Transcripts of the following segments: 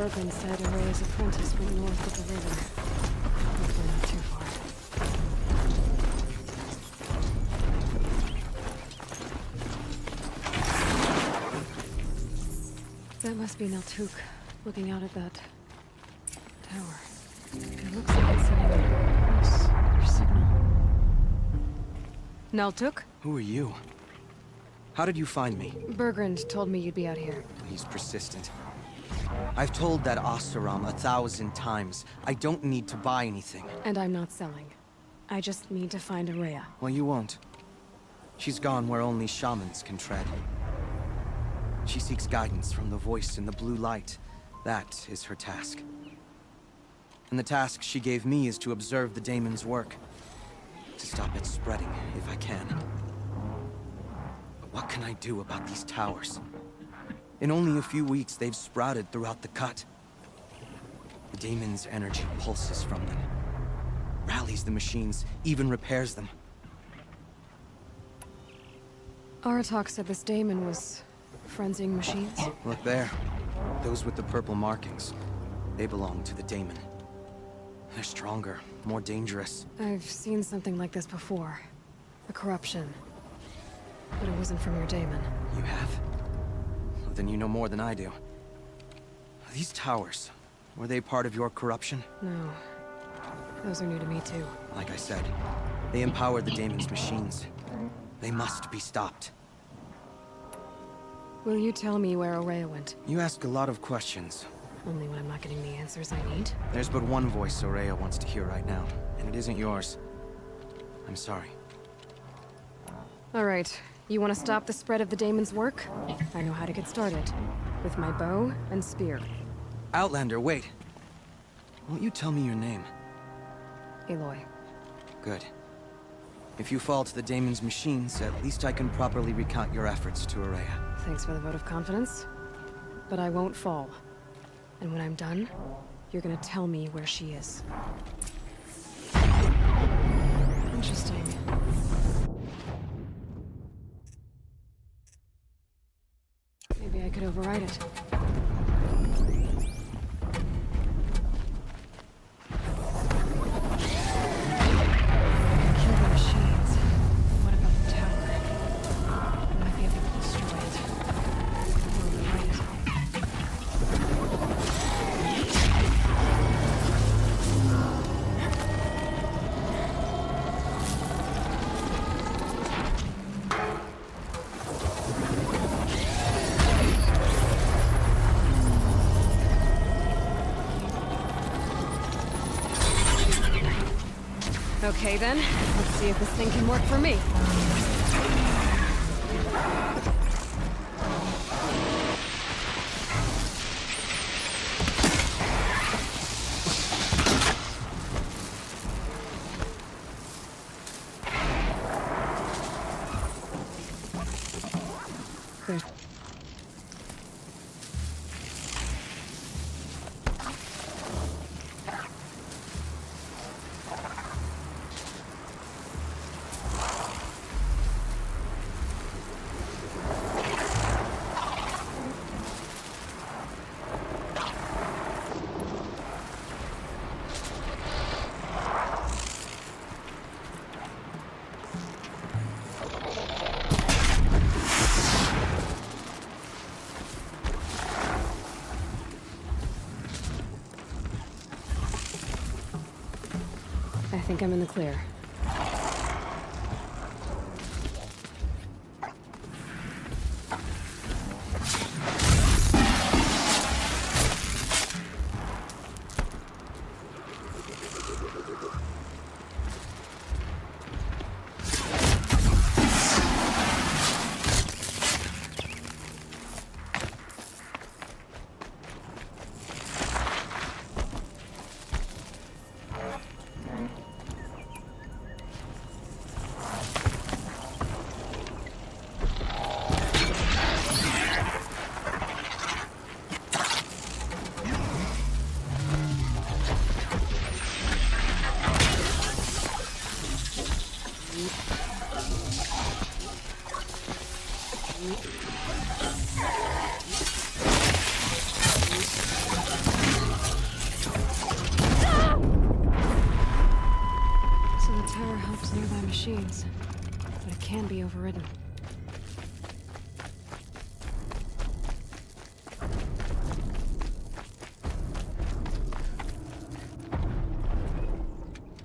Bergman said Ourea's apprentice went north of the river. Hopefully not too far. That must be Naltuk, looking out at that tower. It looks like it's sending their signal. Naltuk? Who are you? How did you find me? Bergrand told me you'd be out here. He's persistent. I've told that Oseram 1,000 times. I don't need to buy anything. And I'm not selling. I just need to find Ourea. Well, you won't. She's gone where only shamans can tread. She seeks guidance from the voice in the blue light. That is her task. And the task she gave me is to observe the daemon's work. To stop it spreading, if I can. But what can I do about these towers? In only a few weeks, they've sprouted throughout the cut. The daemon's energy pulses from them. Rallies the machines, even repairs them. Aratak said this daemon was frenzying machines. Look there. Those with the purple markings. They belong to the daemon. They're stronger, more dangerous. I've seen something like this before. A corruption. But it wasn't from your daemon. You have? Well, then you know more than I do. These towers, were they part of your corruption? No. Those are new to me too. Like I said, they empowered the daemon's machines. They must be stopped. Will you tell me where Ourea went? You ask a lot of questions. Only when I'm not getting the answers I need. There's but one voice Ourea wants to hear right now, and it isn't yours. I'm sorry. Alright, you want to stop the spread of the daemon's work? I know how to get started. With my bow and spear. Outlander, wait. Won't you tell me your name? Aloy. Good. If you fall to the daemon's machines, at least I can properly recount your efforts to Ourea. Thanks for the vote of confidence. But I won't fall. And when I'm done, you're gonna tell me where she is. Interesting. Maybe I could override it. Kill the machines. What about the tower? I might be able to destroy it. Or override it. Okay then, let's see if this thing can work for me. There's I think I'm in the clear. machines, but it can be overridden.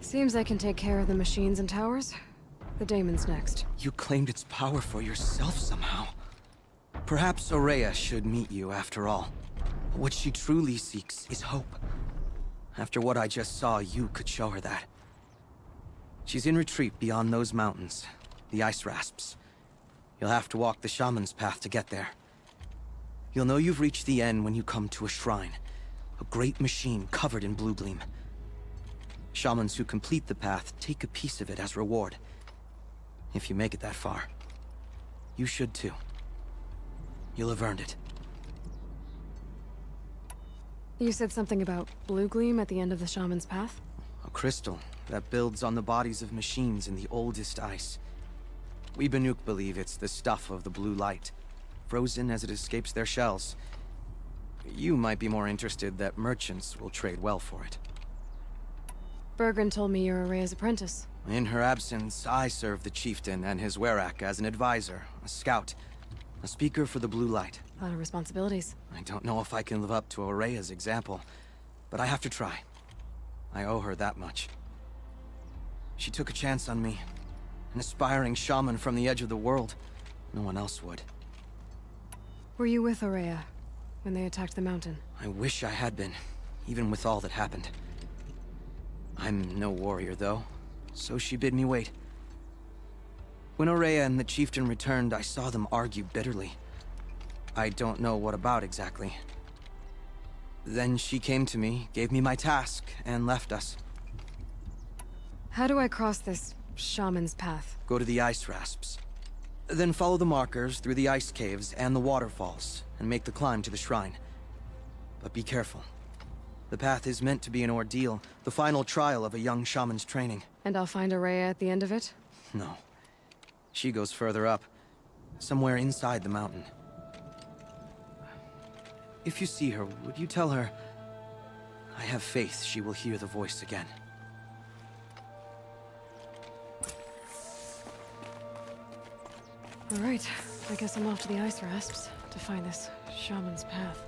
Seems I can take care of the machines and towers. The daemon's next. You claimed its power for yourself somehow. Perhaps Ourea should meet you after all. What she truly seeks is hope. After what I just saw, you could show her that. She's in retreat beyond those mountains, the ice rasps. You'll have to walk the Shaman's path to get there. You'll know you've reached the end when you come to a shrine. A great machine covered in blue gleam. Shamans who complete the path take a piece of it as reward. If you make it that far, you should too. You'll have earned it. You said something about blue gleam at the end of the Shaman's path? A crystal that builds on the bodies of machines in the oldest ice. We Banuk believe it's the stuff of the blue light, frozen as it escapes their shells. You might be more interested that merchants will trade well for it. Bergren told me you're Ourea's apprentice. In her absence, I serve the chieftain and his werak as an advisor, a scout, a speaker for the blue light. A lot of responsibilities. I don't know if I can live up to Ourea's example, but I have to try. I owe her that much. She took a chance on me, an aspiring shaman from the edge of the world. No one else would. Were you with Ourea when they attacked the mountain? I wish I had been, even with all that happened. I'm no warrior, though, so she bid me wait. When Ourea and the chieftain returned, I saw them argue bitterly. I don't know what about exactly. Then she came to me, gave me my task, and left us. How do I cross this shaman's path? Go to the ice rasps. Then follow the markers through the ice caves and the waterfalls, and make the climb to the shrine. But be careful. The path is meant to be an ordeal, the final trial of a young shaman's training. And I'll find Ourea at the end of it? No. She goes further up, somewhere inside the mountain. If you see her, would you tell her... I have faith she will hear the voice again. All right, I guess I'm off to the ice rasps to find this shaman's path.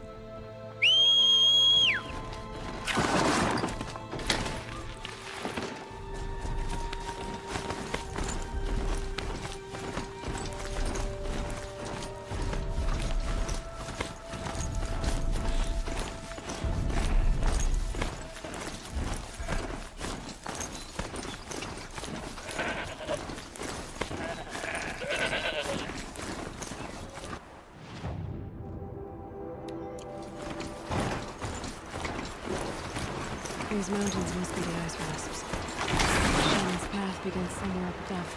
These mountains must be the ice rasps. The shaman's path begins somewhere up above.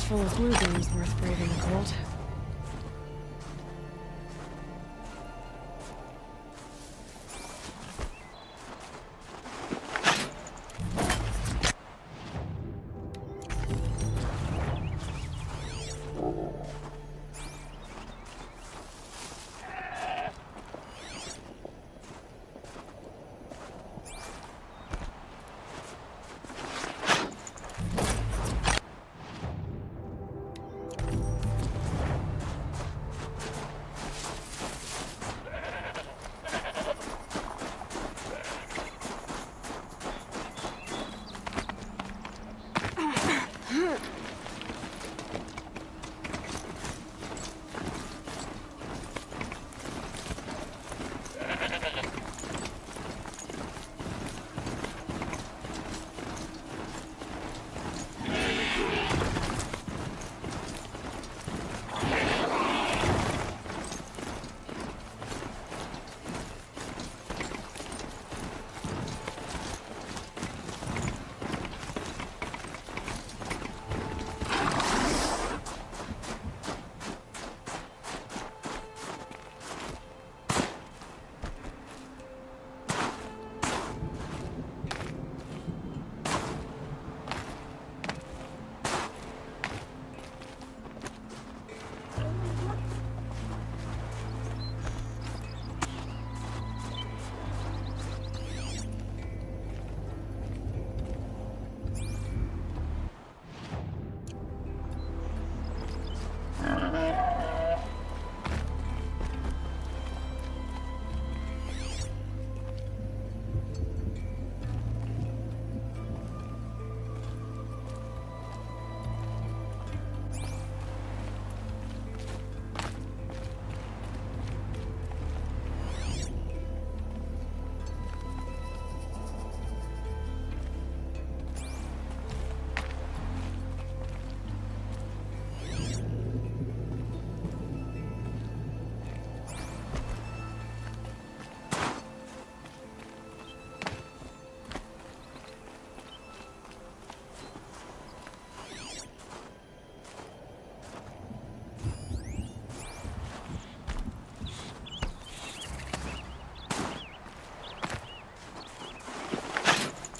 Full of blue gleams worth braving the cold.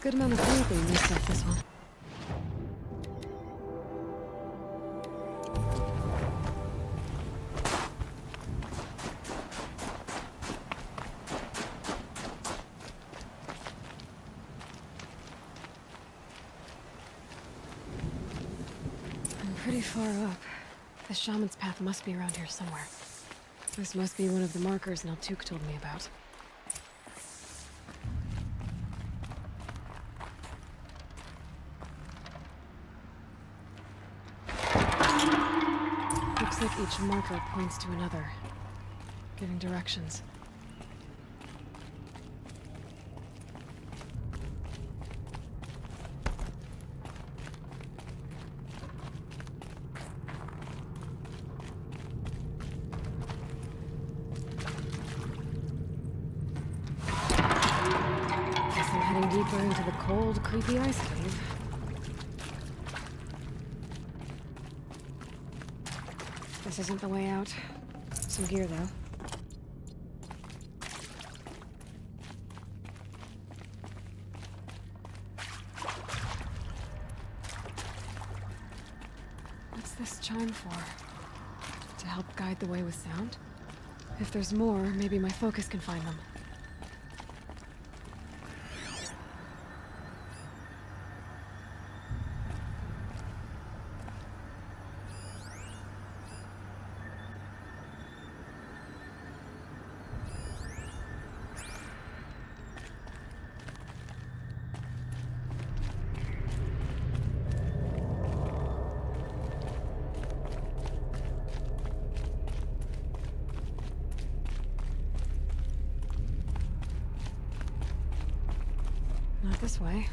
Good amount of food being mixed up this one. I'm pretty far up. The shaman's path must be around here somewhere. This must be one of the markers Naltuk told me about. Looks like each marker points to another, giving directions. Guess I'm heading deeper into the cold, creepy ice cave. This isn't the way out. Some gear, though. What's this chime for? To help guide the way with sound? If there's more, maybe my focus can find them. Not this way.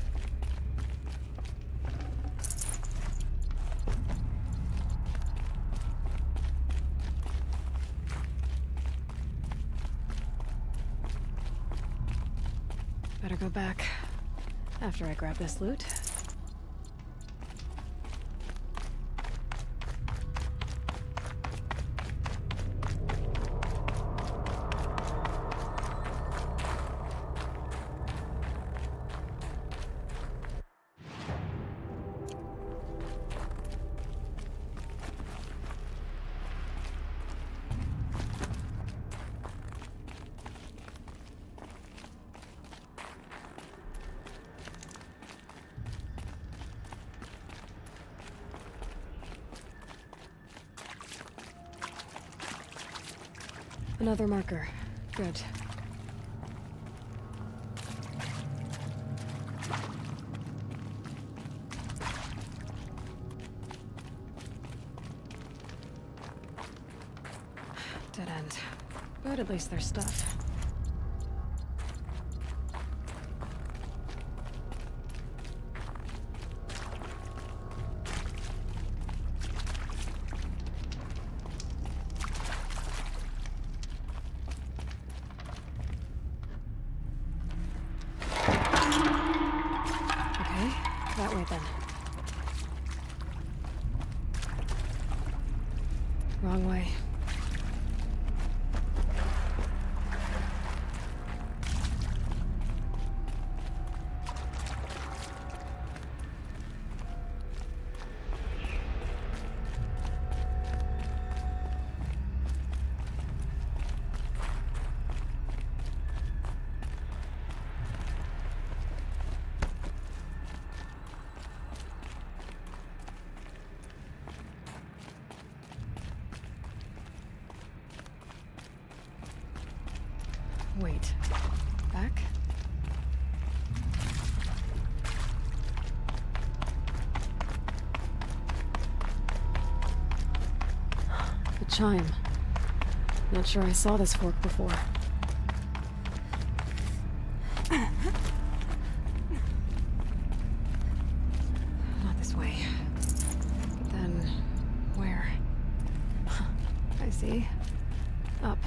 Better go back after I grab this loot. Another marker. Good. Dead end. But at least there's stuff. That way then. Wrong way. Wait. Back? The chime. Not sure I saw this fork before. Not this way. But then... where? I see. Up.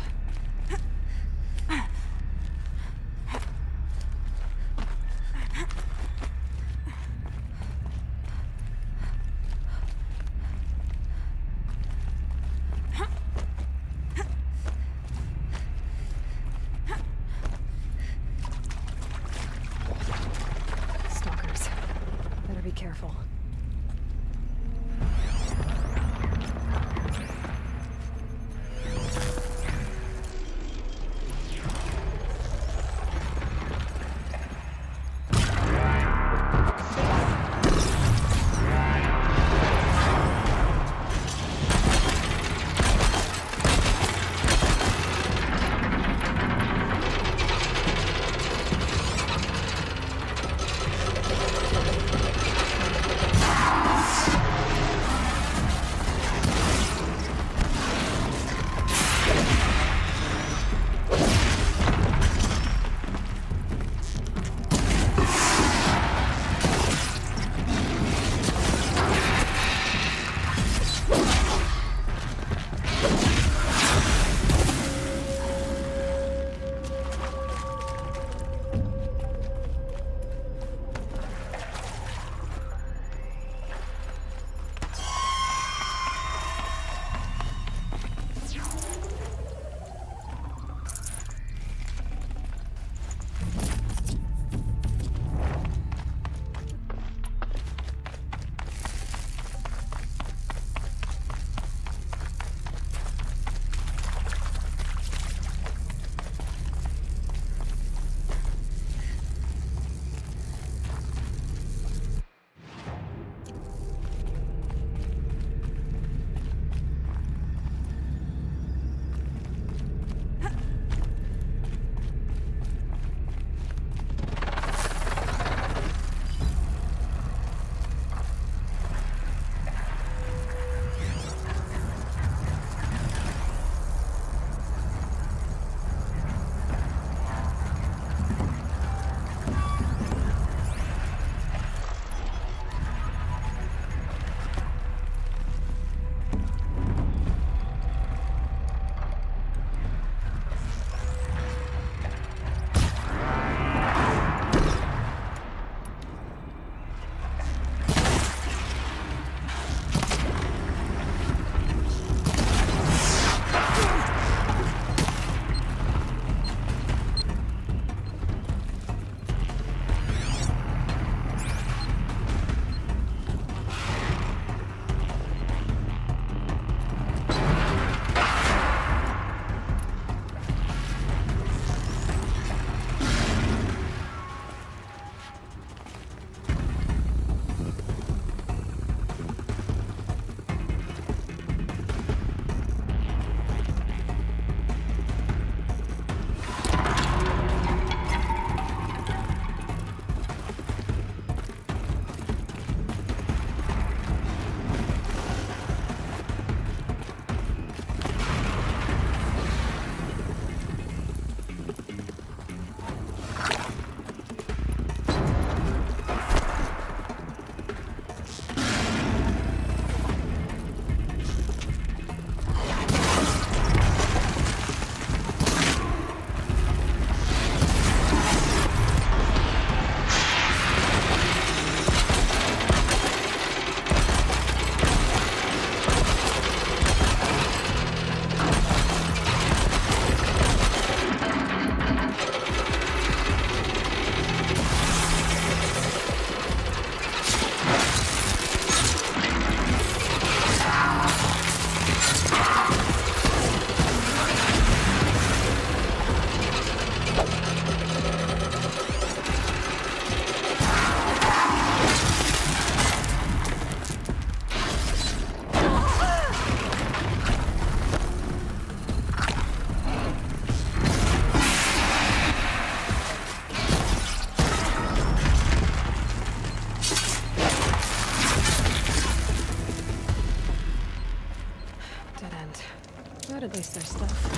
But at least there's stuff.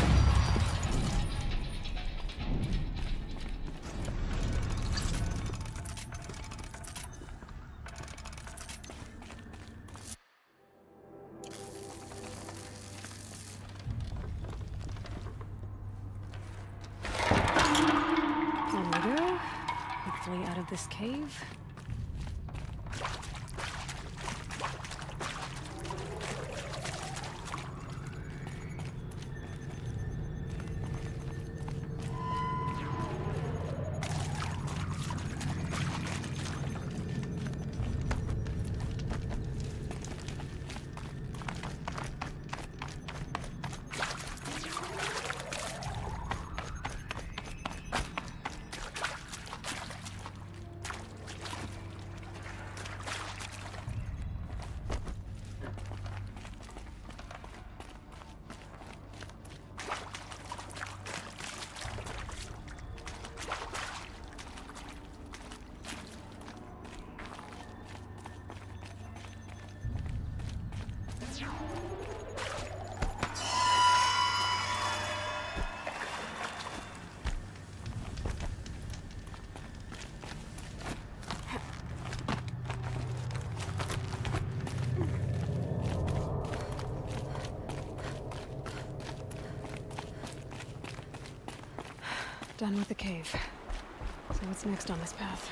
There we go. Hopefully out of this cave. Done with the cave. So what's next on this path?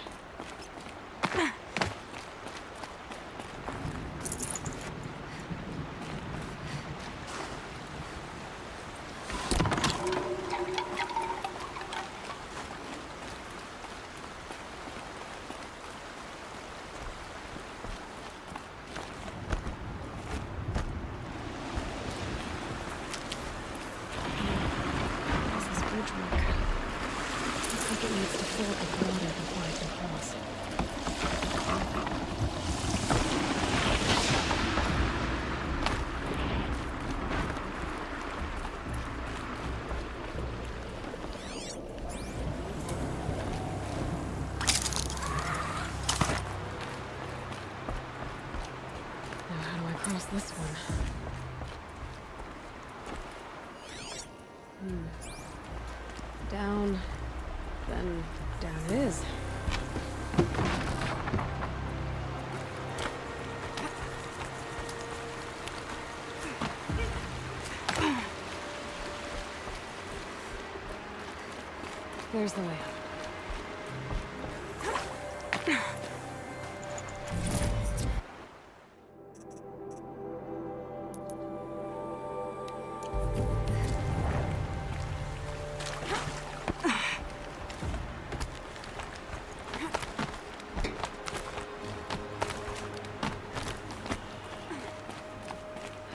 How's this bridge work? Looks like it needs to fill up with water before I can cross. Now how do I cross this one? Down, then down it is. There's the way up.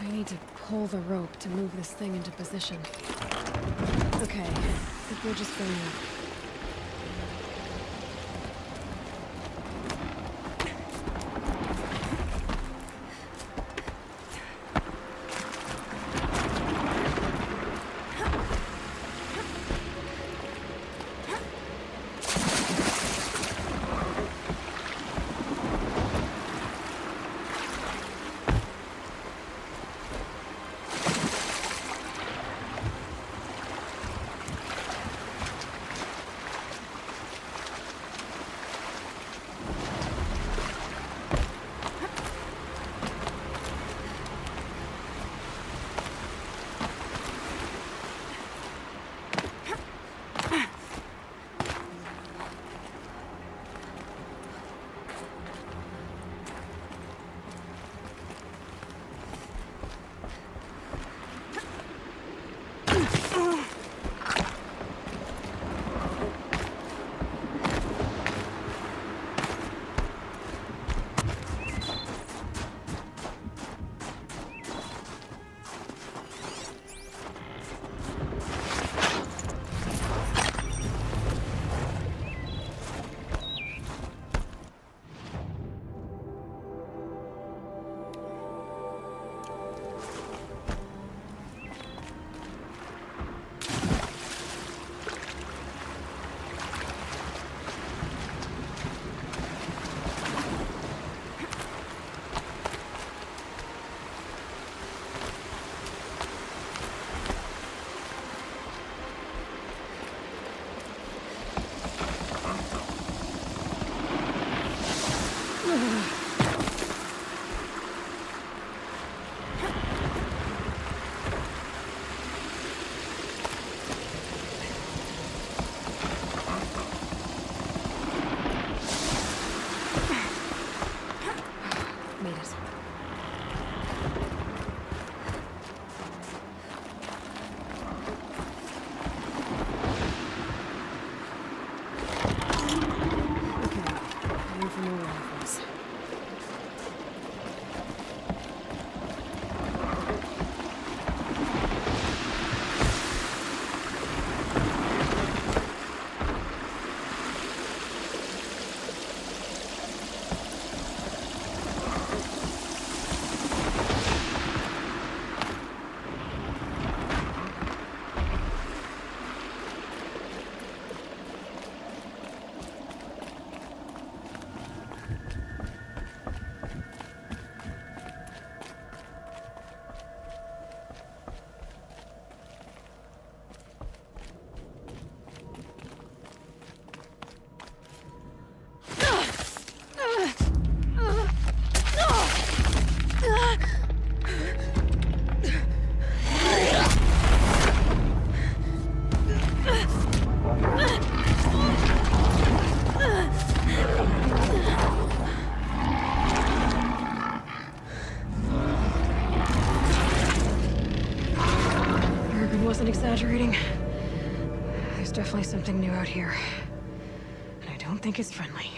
I need to pull the rope to move this thing into position. Okay, the bridge is filling up. wasn't exaggerating. There's definitely something new out here. And I don't think it's friendly.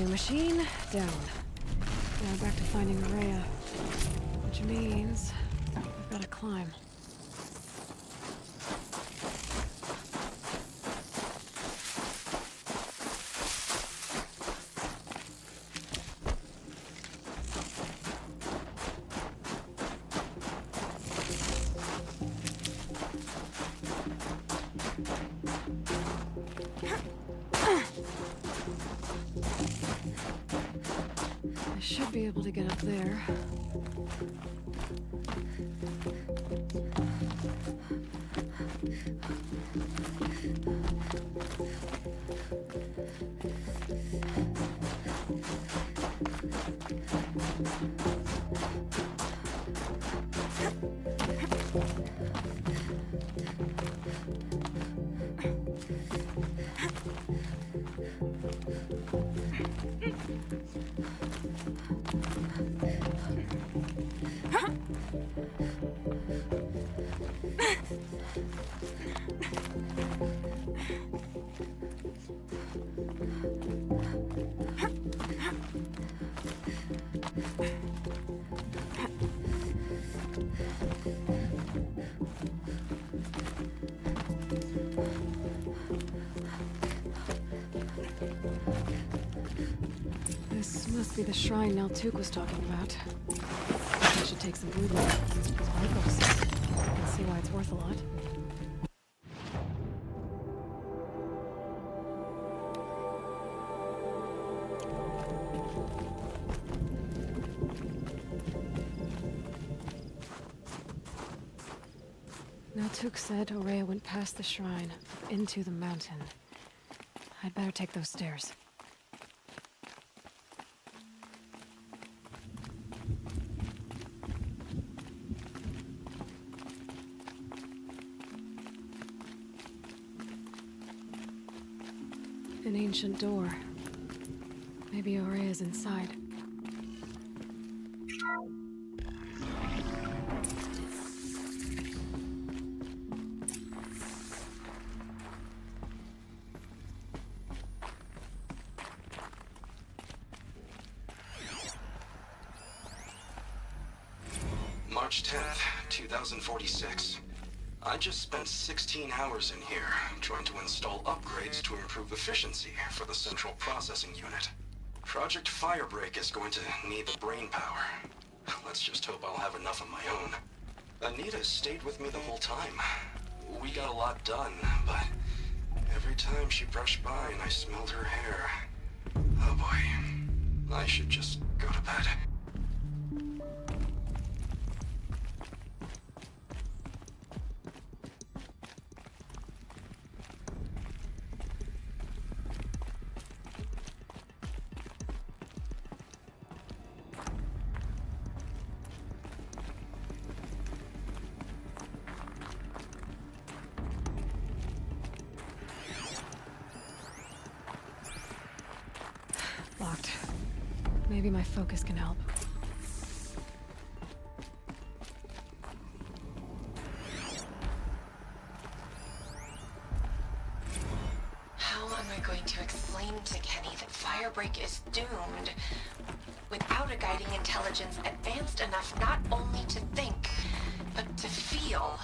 Machine down. Now back to finding Ourea. Which means I've got to climb. I should be able to get up there. This must be the shrine Naltuk was talking about. I should take some food with those rifles. I can see why it's worth a lot. Naltuk said Ourea went past the shrine, into the mountain. I'd better take those stairs. An ancient door. Maybe Ourea's inside. March 10th, 2046. I just spent 16 hours in here, trying to install upgrades to improve efficiency for the central processing unit. Project Firebreak is going to need the brain power. Let's just hope I'll have enough of my own. Anita stayed with me the whole time. We got a lot done, but every time she brushed by and I smelled her hair... Oh boy. I should just go to bed. Locked. Maybe my focus can help. How am I going to explain to Kenny that Firebreak is doomed without a guiding intelligence advanced enough not only to think, but to feel?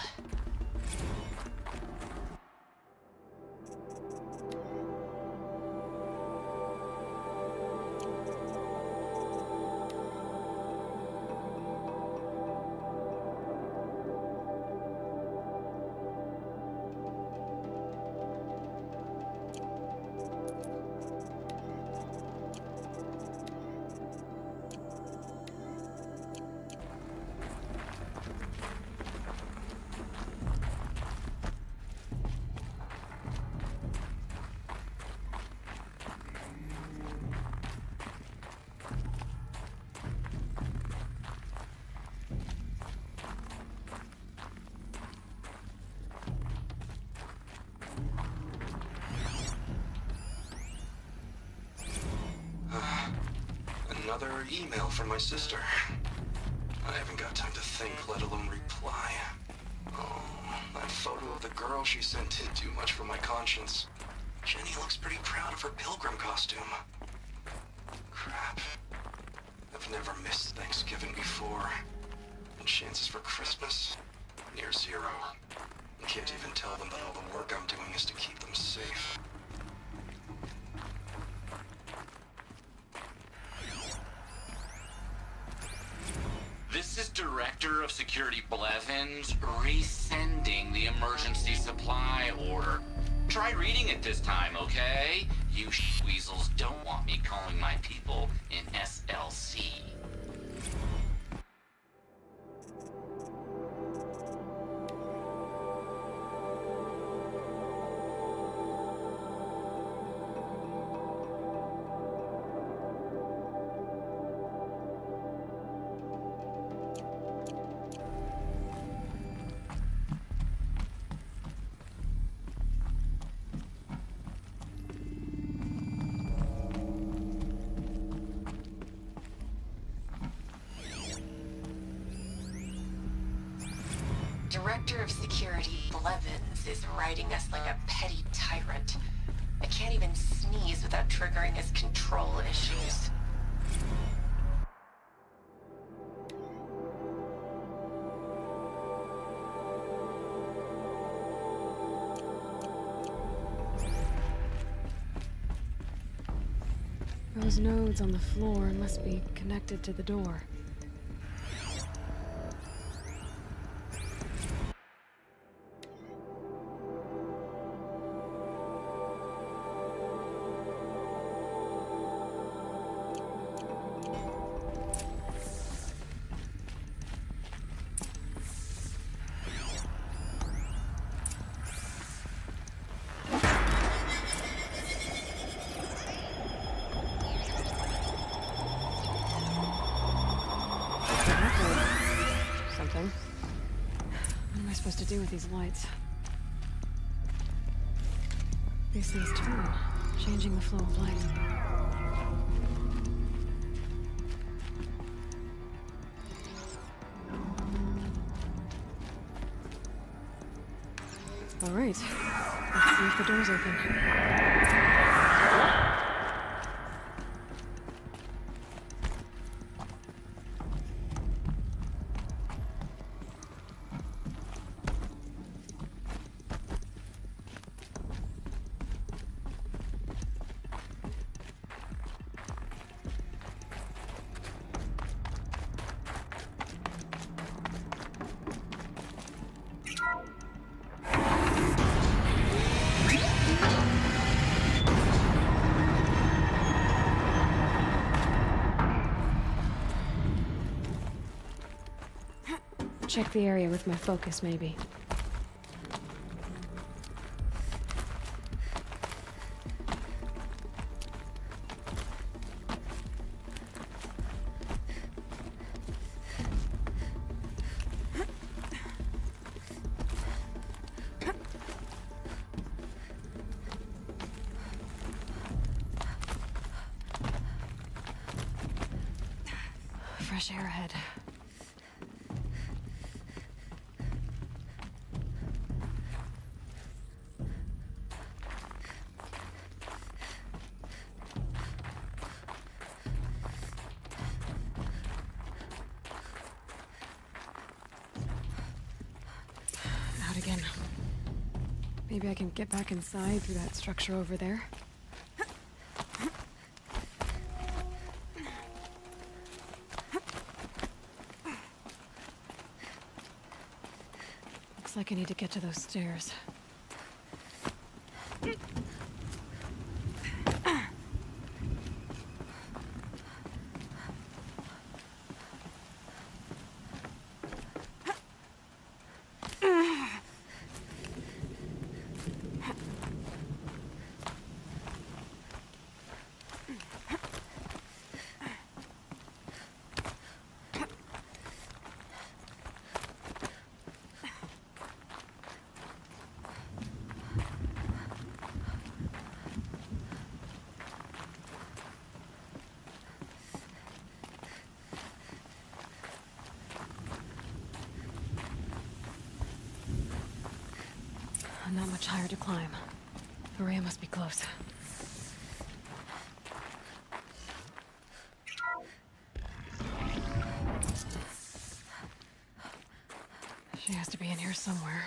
Another email from my sister. I haven't got time to think, let alone reply. Oh, that photo of the girl she sent didn't do much for my conscience. Jenny looks pretty proud of her pilgrim costume. Crap. I've never missed Thanksgiving before. And chances for Christmas? Near zero. I can't even tell them that all the work I'm doing is to keep them safe. This is Director of Security Blevins resending the emergency supply order. Try reading it this time, okay? You weasels don't want me calling my people in SLC. Director of Security Blevins is riding us like a petty tyrant. I can't even sneeze without triggering his control issues. Those nodes on the floor must be connected to the door. Something. What am I supposed to do with these lights? These things turn, changing the flow of light. All right. Let's see if the door's open. Check the area with my focus, maybe. Fresh air ahead. Out again. Maybe I can get back inside through that structure over there. Looks like I need to get to those stairs. Not much higher to climb. Ourea must be close. She has to be in here somewhere.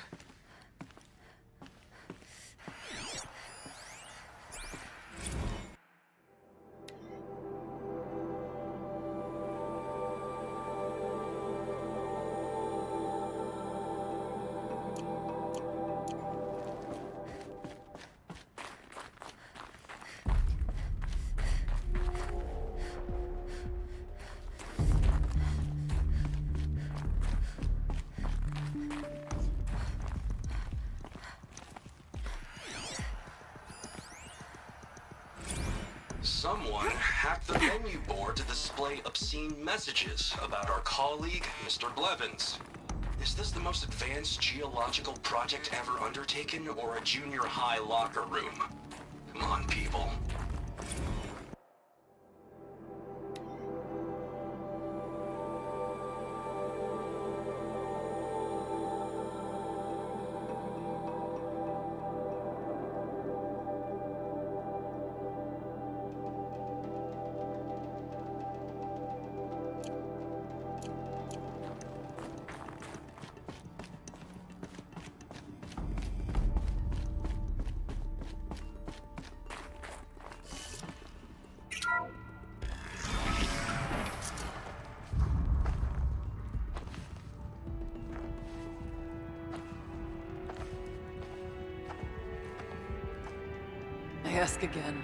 Someone hacked the menu board to display obscene messages about our colleague, Mr. Blevins. Is this the most advanced geological project ever undertaken, or a junior high locker room? Come on, people. I ask again,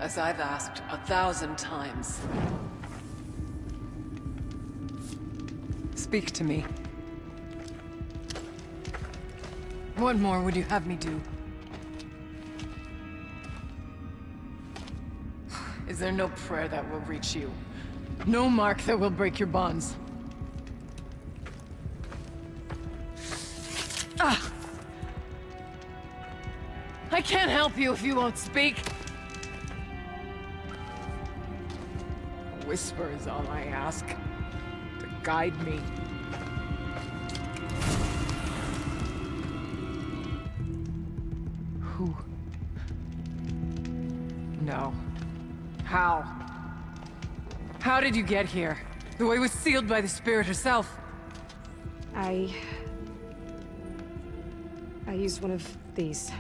as I've asked 1,000 times. Speak to me. What more would you have me do? Is there no prayer that will reach you? No mark that will break your bonds? Ah! I can't help you if you won't speak! A whisper is all I ask. To guide me. Who? No. How? How did you get here? The way was sealed by the spirit herself. I used one of these.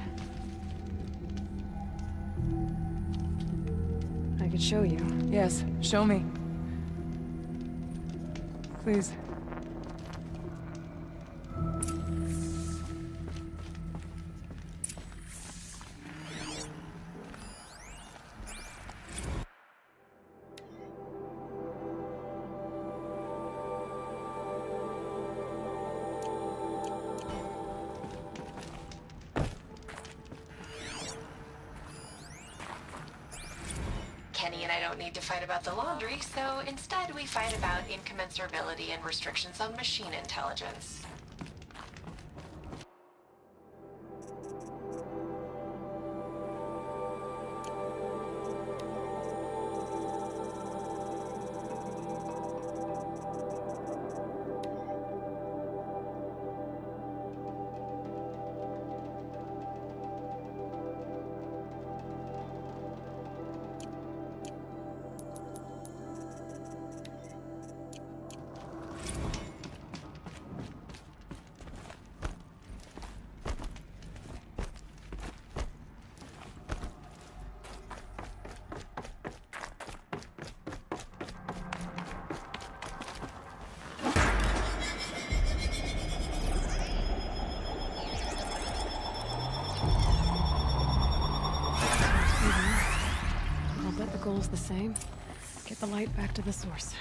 I could show you. Yes, show me. Please. Kenny and I don't need to fight about the laundry, so instead we fight about incommensurability and restrictions on machine intelligence. I'll bet the goal's the same. Get the light back to the source.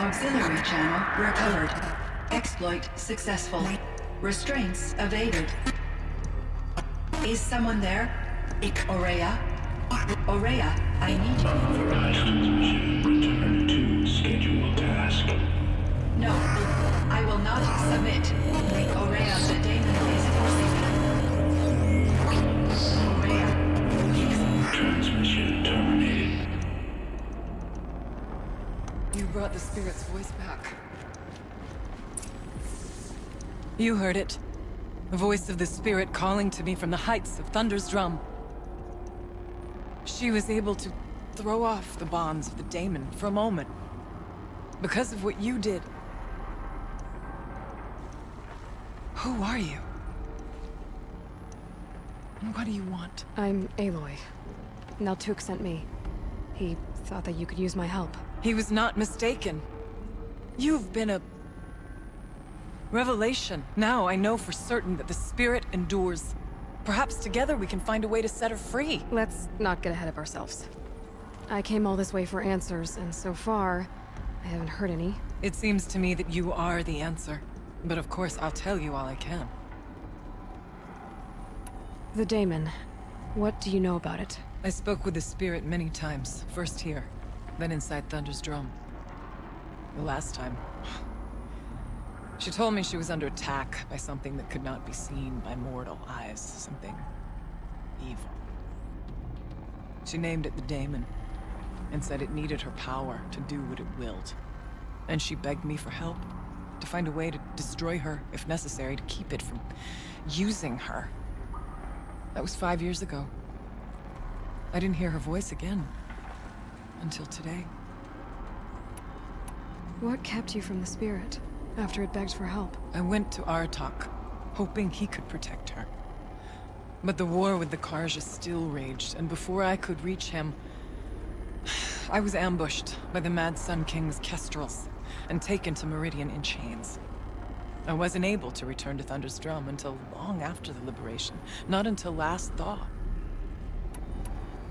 Auxiliary channel recovered. Exploit successful. Restraints evaded. Is someone there? Ourea? Ourea, I need you. Transmission. Return to scheduled task. No, I will not submit. Ourea, the daemon is forcing me. Ourea. Transmission terminated. You brought the spirit's voice back. You heard it. The voice of the spirit calling to me from the heights of Thunder's drum. She was able to throw off the bonds of the daemon for a moment. Because of what you did. Who are you? And what do you want? I'm Aloy. Naltuk sent me. He thought that you could use my help. He was not mistaken. You've been a revelation. Now I know for certain that the spirit endures. Perhaps together we can find a way to set her free. Let's not get ahead of ourselves. I came all this way for answers, and so far, I haven't heard any. It seems to me that you are the answer. But of course, I'll tell you all I can. The daemon. What do you know about it? I spoke with the spirit many times. First here, then inside Thunder's drum. The last time, she told me she was under attack by something that could not be seen by mortal eyes. Something evil. She named it the daemon, and said it needed her power to do what it willed. And she begged me for help, to find a way to destroy her, if necessary, to keep it from using her. That was 5 years ago. I didn't hear her voice again, until today. What kept you from the spirit, after it begged for help? I went to Artok, hoping he could protect her. But the war with the Karja still raged, and before I could reach him, I was ambushed by the Mad Sun King's kestrels, and taken to Meridian in chains. I wasn't able to return to Thunder's drum until long after the liberation, not until last thaw.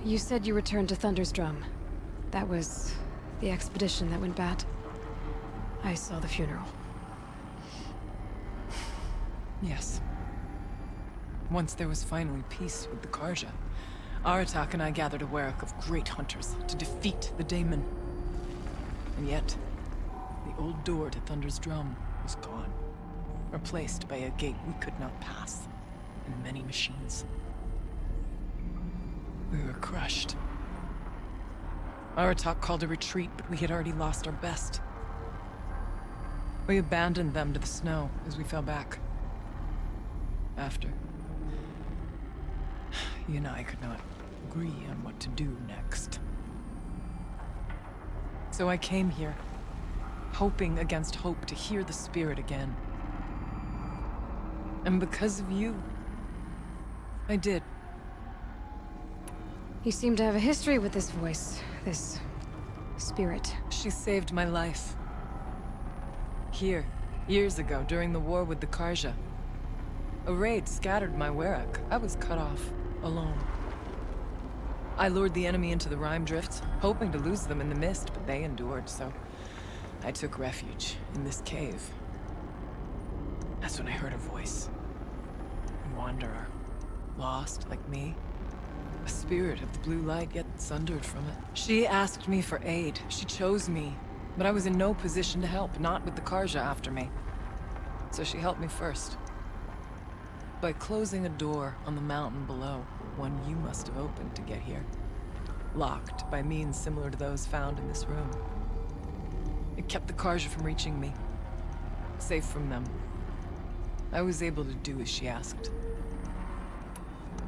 You said you returned to Thunder's drum. That was the expedition that went bad. I saw the funeral. Yes. Once there was finally peace with the Karja, Aratak and I gathered a Ourea of great hunters to defeat the daemon. And yet, the old door to Thunder's drum was gone, replaced by a gate we could not pass, and many machines. We were crushed. Aratak called a retreat, but we had already lost our best. We abandoned them to the snow as we fell back. After, you and I could not agree on what to do next. So I came here, hoping against hope to hear the spirit again. And because of you, I did. You seem to have a history with this voice, this spirit. She saved my life. Here, years ago, during the war with the Karja. A raid scattered my Ourea. I was cut off, alone. I lured the enemy into the Rime Drifts, hoping to lose them in the mist, but they endured, so I took refuge in this cave. That's when I heard her voice. A wanderer, lost like me. A spirit of the blue light, yet sundered from it. She asked me for aid. She chose me, but I was in no position to help, not with the Karja after me. So she helped me first. By closing a door on the mountain below, one you must have opened to get here. Locked by means similar to those found in this room. It kept the Karja from reaching me. Safe from them. I was able to do as she asked.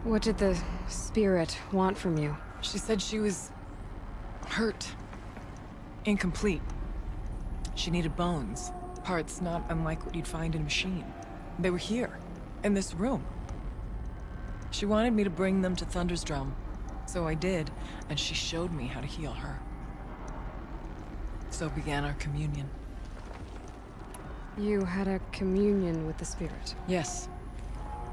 What did the spirit want from you? She said she was hurt. Incomplete. She needed bones. Parts not unlike what you'd find in a machine. They were here, in this room. She wanted me to bring them to Thunder's drum. So I did, and she showed me how to heal her. So began our communion. You had a communion with the spirit? Yes.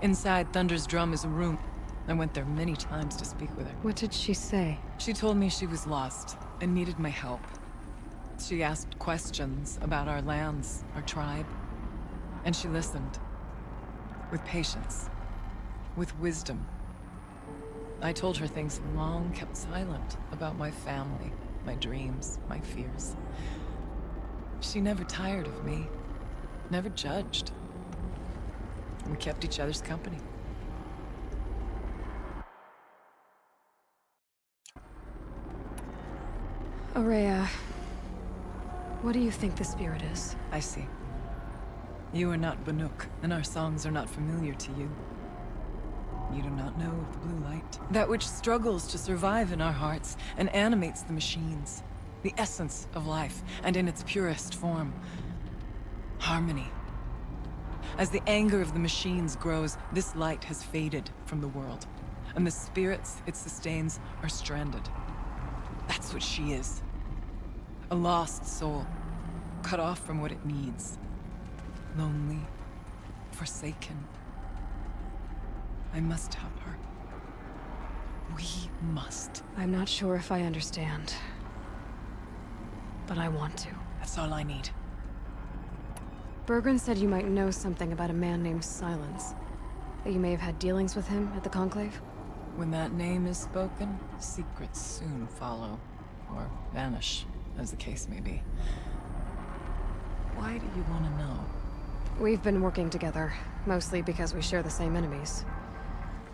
Inside Thunder's drum is a room. I went there many times to speak with her. What did she say? She told me she was lost and needed my help. She asked questions about our lands, our tribe. And she listened. With patience. With wisdom. I told her things long kept silent about my family, my dreams, my fears. She never tired of me. Never judged. We kept each other's company. Ourea, what do you think the spirit is? I see. You are not Banuk, and our songs are not familiar to you. You do not know of the blue light. That which struggles to survive in our hearts and animates the machines. The essence of life, and in its purest form. Harmony. As the anger of the machines grows, this light has faded from the world. And the spirits it sustains are stranded. That's what she is. A lost soul. Cut off from what it needs. Lonely. Forsaken. I must help her. We must. I'm not sure if I understand. But I want to. That's all I need. Bergren said you might know something about a man named Silence. That you may have had dealings with him at the Conclave? When that name is spoken, secrets soon follow. Or vanish, as the case may be. Why do you want to know? We've been working together, mostly because we share the same enemies.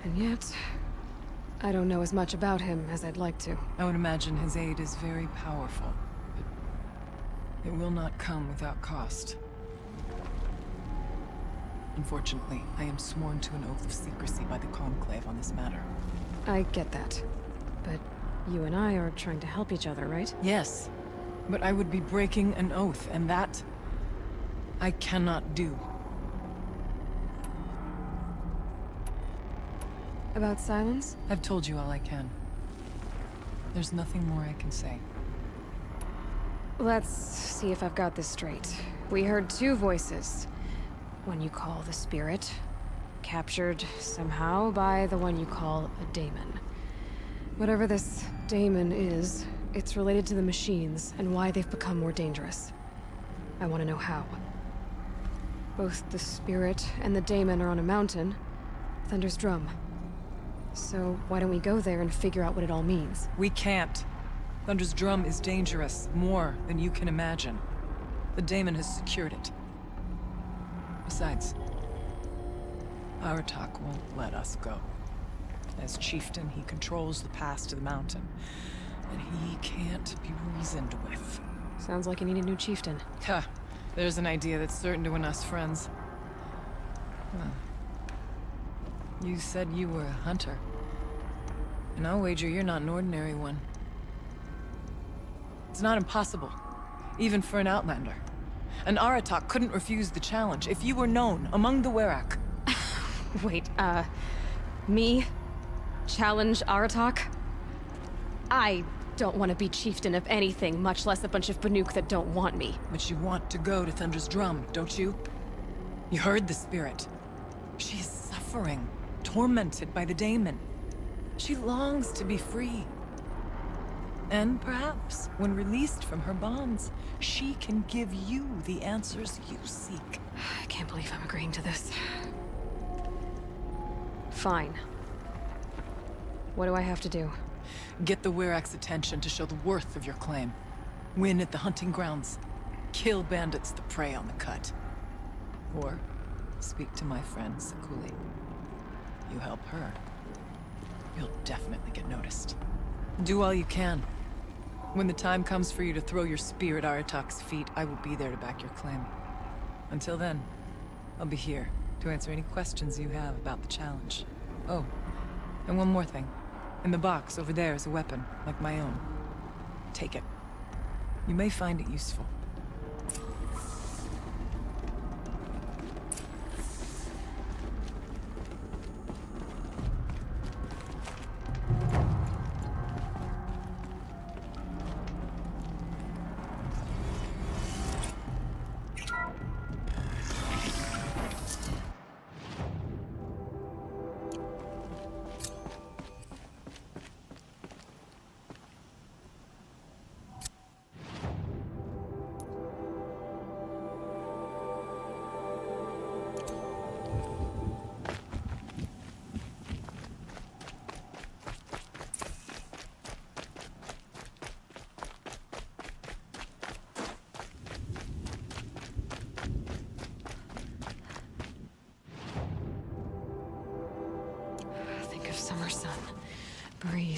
And yet, I don't know as much about him as I'd like to. I would imagine his aid is very powerful. But it will not come without cost. Unfortunately, I am sworn to an oath of secrecy by the Conclave on this matter. I get that. But you and I are trying to help each other, right? Yes, but I would be breaking an oath, and that I cannot do. About Silence? I've told you all I can. There's nothing more I can say. Let's see if I've got this straight. We heard two voices. One you call the Spirit, captured somehow by the one you call a daemon. Whatever this daemon is, it's related to the machines and why they've become more dangerous. I want to know how. Both the Spirit and the daemon are on a mountain, Thunder's Drum. So why don't we go there and figure out what it all means? We can't. Thunder's Drum is dangerous, more than you can imagine. The daemon has secured it. Besides, Aratak won't let us go. As chieftain, he controls the pass to the mountain, and he can't be reasoned with. Sounds like you need a new chieftain. Ha! There's an idea that's certain to win us friends. Huh. You said you were a hunter. And I'll wager you're not an ordinary one. It's not impossible, even for an outlander. And Aratak couldn't refuse the challenge if you were known among the Werak. Wait, me? Challenge Aratak? I don't want to be chieftain of anything, much less a bunch of Banuk that don't want me. But you want to go to Thunder's Drum, don't you? You heard the spirit. She is suffering, tormented by the daemon. She longs to be free. And perhaps, when released from her bonds, she can give you the answers you seek. I can't believe I'm agreeing to this. Fine. What do I have to do? Get the Werak's attention to show the worth of your claim. Win at the hunting grounds. Kill bandits that prey on the cut. Or speak to my friend Sakuli. You help her, you'll definitely get noticed. Do all you can. When the time comes for you to throw your spear at Aratak's feet, I will be there to back your claim. Until then, I'll be here to answer any questions you have about the challenge. Oh, and one more thing. In the box over there is a weapon, like my own. Take it. You may find it useful.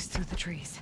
through the trees.